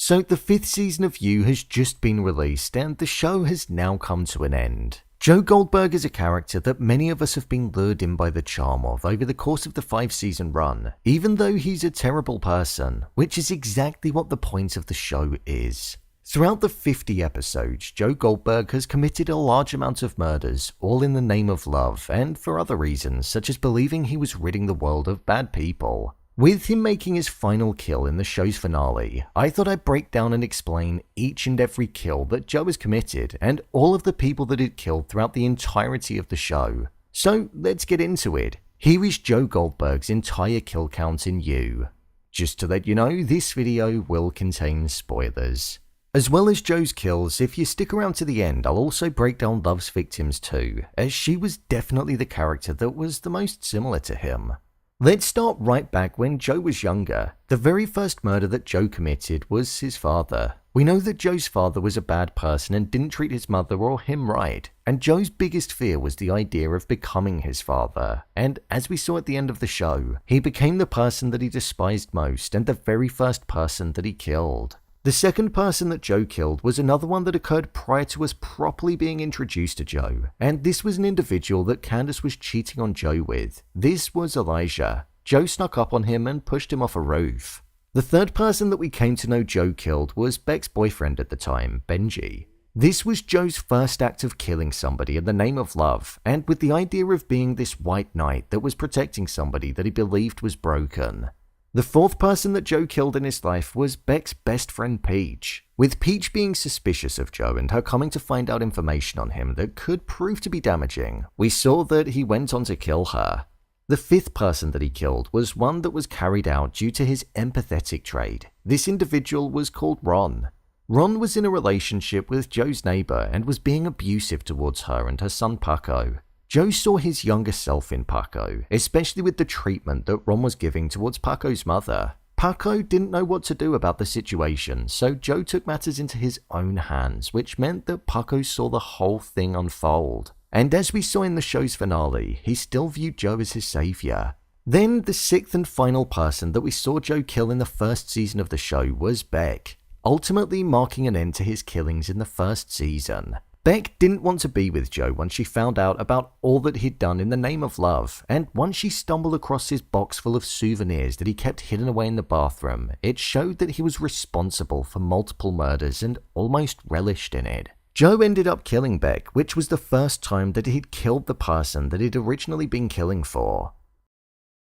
So the 5th season of You has just been released and the show has now come to an end. Joe Goldberg is a character that many of us have been lured in by the charm of over the course of the 5-season run, even though he's a terrible person, which is exactly what the point of the show is. Throughout the 50 episodes, Joe Goldberg has committed a large amount of murders, all in the name of love and for other reasons such as believing he was ridding the world of bad people. With him making his final kill in the show's finale, I thought I'd break down and explain each and every kill that Joe has committed and all of the people that he'd killed throughout the entirety of the show. So let's get into it. Here is Joe Goldberg's entire kill count in You. Just to let you know, this video will contain spoilers. As well as Joe's kills, if you stick around to the end, I'll also break down Love's victims too, as she was definitely the character that was the most similar to him. Let's start right back when Joe was younger. The very first murder that Joe committed was his father. We know that Joe's father was a bad person and didn't treat his mother or him right, and Joe's biggest fear was the idea of becoming his father, and as we saw at the end of the show, he became the person that he despised most and the very first person that he killed. The second person that Joe killed was another one that occurred prior to us properly being introduced to Joe, and this was an individual that Candace was cheating on Joe with. This was Elijah. Joe snuck up on him and pushed him off a roof. The third person that we came to know Joe killed was Beck's boyfriend at the time, Benji. This was Joe's first act of killing somebody in the name of love, and with the idea of being this white knight that was protecting somebody that he believed was broken. The fourth person that Joe killed in his life was Beck's best friend Peach. With Peach being suspicious of Joe and her coming to find out information on him that could prove to be damaging, we saw that he went on to kill her. The fifth person that he killed was one that was carried out due to his empathetic trait. This individual was called Ron. Ron was in a relationship with Joe's neighbor and was being abusive towards her and her son Paco. Joe saw his younger self in Paco, especially with the treatment that Ron was giving towards Paco's mother. Paco didn't know what to do about the situation, so Joe took matters into his own hands, which meant that Paco saw the whole thing unfold. And as we saw in the show's finale, he still viewed Joe as his savior. Then the sixth and final person that we saw Joe kill in the first season of the show was Beck, ultimately marking an end to his killings in the first season. Beck didn't want to be with Joe once she found out about all that he'd done in the name of love, and once she stumbled across his box full of souvenirs that he kept hidden away in the bathroom, it showed that he was responsible for multiple murders and almost relished in it. Joe ended up killing Beck, which was the first time that he'd killed the person that he'd originally been killing for.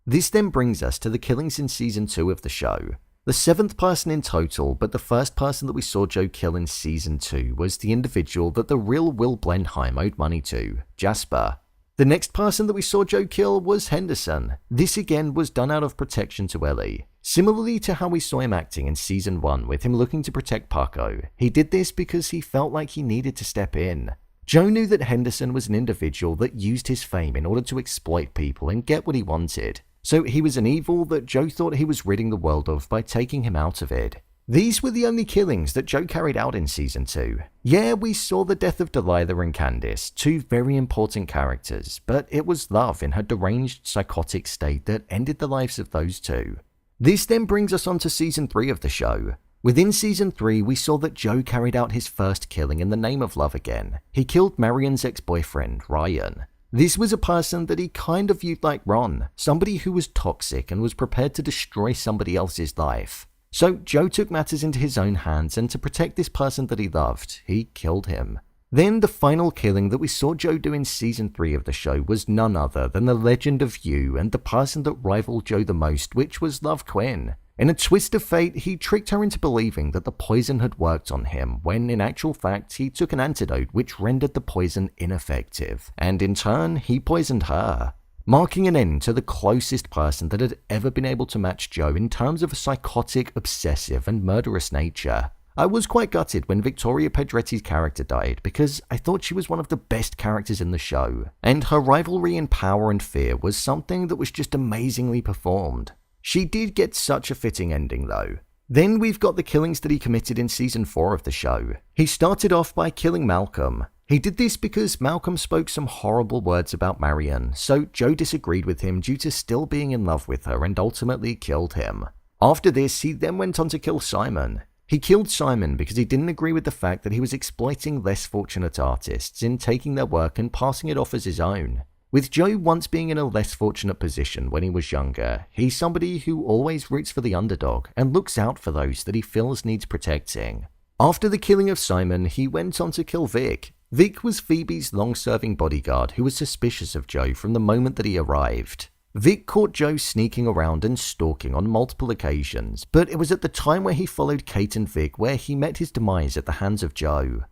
This then brings us to the killings in season 2 of the show. The seventh person in total, but the first person that we saw Joe kill in season 2 was the individual that the real Will Blenheim owed money to, Jasper. The next person that we saw Joe kill was Henderson. This again was done out of protection to Ellie. Similarly to how we saw him acting in season 1 with him looking to protect Paco, he did this because he felt like he needed to step in. Joe knew that Henderson was an individual that used his fame in order to exploit people and get what he wanted. So he was an evil that Joe thought he was ridding the world of by taking him out of it. These were the only killings that Joe carried out in season 2. Yeah, we saw the death of Delilah and Candace, two very important characters, but it was love in her deranged psychotic state that ended the lives of those two. This then brings us on to season 3 of the show. Within season 3, we saw that Joe carried out his first killing in the name of love again. He killed Marienne's ex-boyfriend, Ryan. This was a person that he kind of viewed like Ron, somebody who was toxic and was prepared to destroy somebody else's life. So Joe took matters into his own hands, and to protect this person that he loved, he killed him. Then the final killing that we saw Joe do in season 3 of the show was none other than the legend of You and the person that rivaled Joe the most, which was Love Quinn. In a twist of fate, he tricked her into believing that the poison had worked on him, when in actual fact he took an antidote which rendered the poison ineffective, and in turn he poisoned her, marking an end to the closest person that had ever been able to match Joe in terms of a psychotic, obsessive and murderous nature. I was quite gutted when Victoria Pedretti's character died because I thought she was one of the best characters in the show, and her rivalry in power and fear was something that was just amazingly performed. She did get such a fitting ending though. Then we've got the killings that he committed in season 4 of the show. He started off by killing Malcolm. He did this because Malcolm spoke some horrible words about Marienne, so Joe disagreed with him due to still being in love with her and ultimately killed him. After this, he then went on to kill Simon. He killed Simon because he didn't agree with the fact that he was exploiting less fortunate artists in taking their work and passing it off as his own. With Joe once being in a less fortunate position when he was younger, he's somebody who always roots for the underdog and looks out for those that he feels needs protecting. After the killing of Simon, he went on to kill Vic. Vic was Phoebe's long-serving bodyguard who was suspicious of Joe from the moment that he arrived. Vic caught Joe sneaking around and stalking on multiple occasions, but it was at the time where he followed Kate and Vic where he met his demise at the hands of Joe.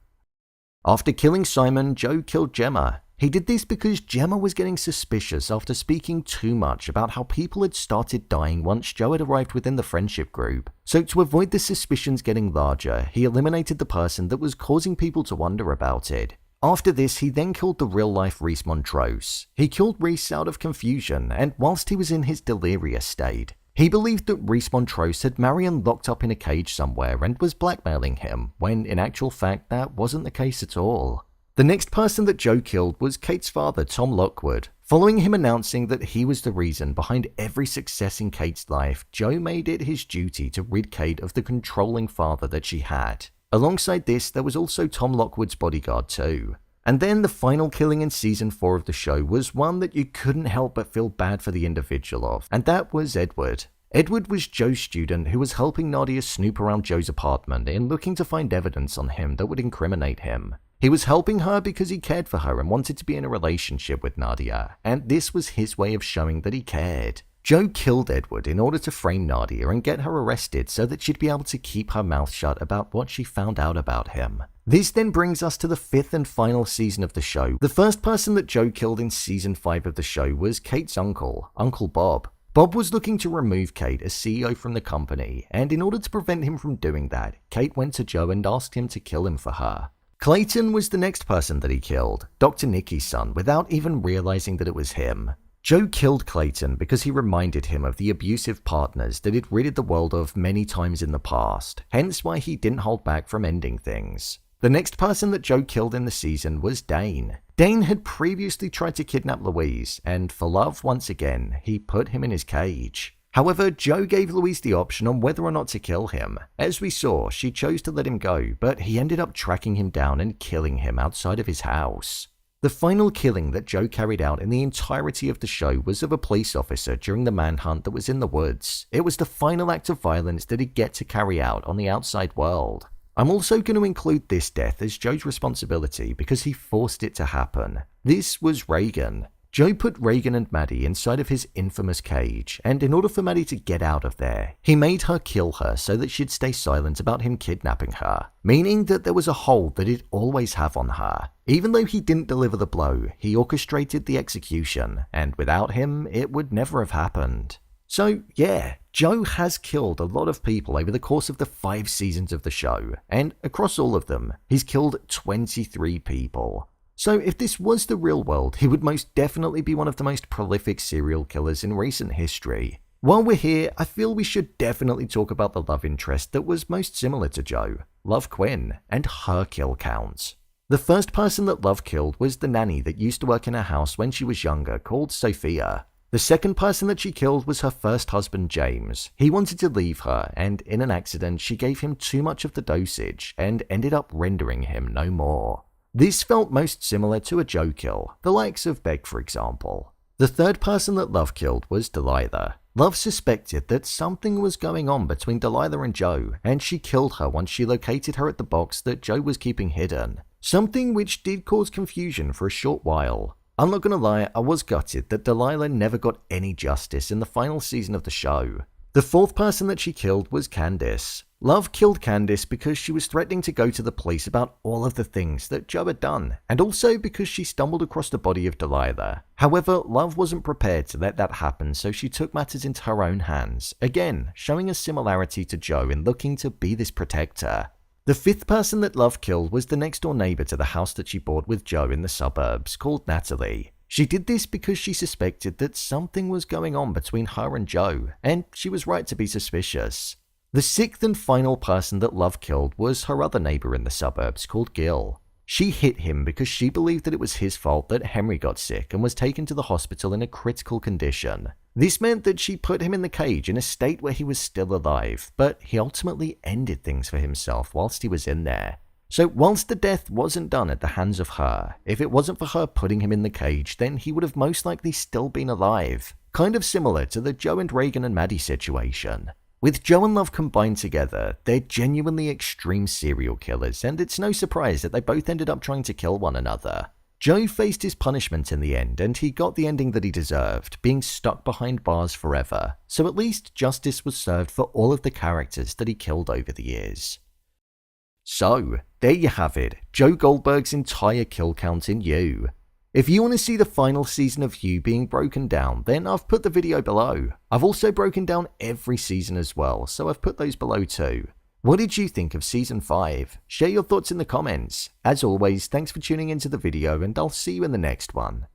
After killing Simon, Joe killed Gemma. He did this because Gemma was getting suspicious after speaking too much about how people had started dying once Joe had arrived within the friendship group. So to avoid the suspicions getting larger, he eliminated the person that was causing people to wonder about it. After this, he then killed the real-life Rhys Montrose. He killed Rhys out of confusion, and whilst he was in his delirious state, he believed that Rhys Montrose had Marienne locked up in a cage somewhere and was blackmailing him, when in actual fact that wasn't the case at all. The next person that Joe killed was Kate's father, Tom Lockwood. Following him announcing that he was the reason behind every success in Kate's life, Joe made it his duty to rid Kate of the controlling father that she had. Alongside this, there was also Tom Lockwood's bodyguard too. And then the final killing in season 4 of the show was one that you couldn't help but feel bad for the individual of, and that was Edward. Edward was Joe's student who was helping Nadia snoop around Joe's apartment in looking to find evidence on him that would incriminate him. He was helping her because he cared for her and wanted to be in a relationship with Nadia, and this was his way of showing that he cared. Joe killed Edward in order to frame Nadia and get her arrested so that she'd be able to keep her mouth shut about what she found out about him. This then brings us to the 5th and final season of the show. The first person that Joe killed in season 5 of the show was Kate's uncle, Uncle Bob. Bob was looking to remove Kate as CEO from the company, and in order to prevent him from doing that, Kate went to Joe and asked him to kill him for her. Clayton was the next person that he killed, Dr. Nikki's son, without even realizing that it was him. Joe killed Clayton because he reminded him of the abusive partners that he'd ridded the world of many times in the past, hence why he didn't hold back from ending things. The next person that Joe killed in the season was Dane. Dane had previously tried to kidnap Louise, and for love once again, he put him in his cage. However, Joe gave Louise the option on whether or not to kill him. As we saw, she chose to let him go, but he ended up tracking him down and killing him outside of his house. The final killing that Joe carried out in the entirety of the show was of a police officer during the manhunt that was in the woods. It was the final act of violence that he'd get to carry out on the outside world. I'm also going to include this death as Joe's responsibility because he forced it to happen. This was Reagan. Joe put Reagan and Maddie inside of his infamous cage, and in order for Maddie to get out of there, he made her kill her so that she'd stay silent about him kidnapping her, meaning that there was a hold that he'd always have on her. Even though he didn't deliver the blow, he orchestrated the execution, and without him, it would never have happened. So yeah, Joe has killed a lot of people over the course of the 5 seasons of the show, and across all of them, he's killed 23 people. So if this was the real world, he would most definitely be one of the most prolific serial killers in recent history. While we're here, I feel we should definitely talk about the love interest that was most similar to Joe, Love Quinn, and her kill count. The first person that Love killed was the nanny that used to work in her house when she was younger, called Sophia. The second person that she killed was her first husband, James. He wanted to leave her, and in an accident, she gave him too much of the dosage and ended up rendering him no more. This felt most similar to a Joe kill, the likes of Beck for example. The third person that Love killed was Delilah. Love suspected that something was going on between Delilah and Joe, and she killed her once she located her at the box that Joe was keeping hidden. Something which did cause confusion for a short while. I'm not gonna lie, I was gutted that Delilah never got any justice in the final season of the show. The fourth person that she killed was Candace. Love killed Candace because she was threatening to go to the police about all of the things that Joe had done, and also because she stumbled across the body of Delilah. However, Love wasn't prepared to let that happen, so she took matters into her own hands, again showing a similarity to Joe in looking to be this protector. The fifth person that Love killed was the next door neighbor to the house that she bought with Joe in the suburbs, called Natalie. She did this because she suspected that something was going on between her and Joe, and she was right to be suspicious. The sixth and final person that Love killed was her other neighbor in the suburbs called Gil. She hit him because she believed that it was his fault that Henry got sick and was taken to the hospital in a critical condition. This meant that she put him in the cage in a state where he was still alive, but he ultimately ended things for himself whilst he was in there. So whilst the death wasn't done at the hands of her, if it wasn't for her putting him in the cage, then he would have most likely still been alive. Kind of similar to the Joe and Reagan and Maddie situation. With Joe and Love combined together, they're genuinely extreme serial killers, and it's no surprise that they both ended up trying to kill one another. Joe faced his punishment in the end, and he got the ending that he deserved, being stuck behind bars forever, so at least justice was served for all of the characters that he killed over the years. So, there you have it, Joe Goldberg's entire kill count in You. If you want to see the final season of You being broken down, then I've put the video below. I've also broken down every season as well, so I've put those below too. What did you think of Season 5? Share your thoughts in the comments. As always, thanks for tuning into the video, and I'll see you in the next one.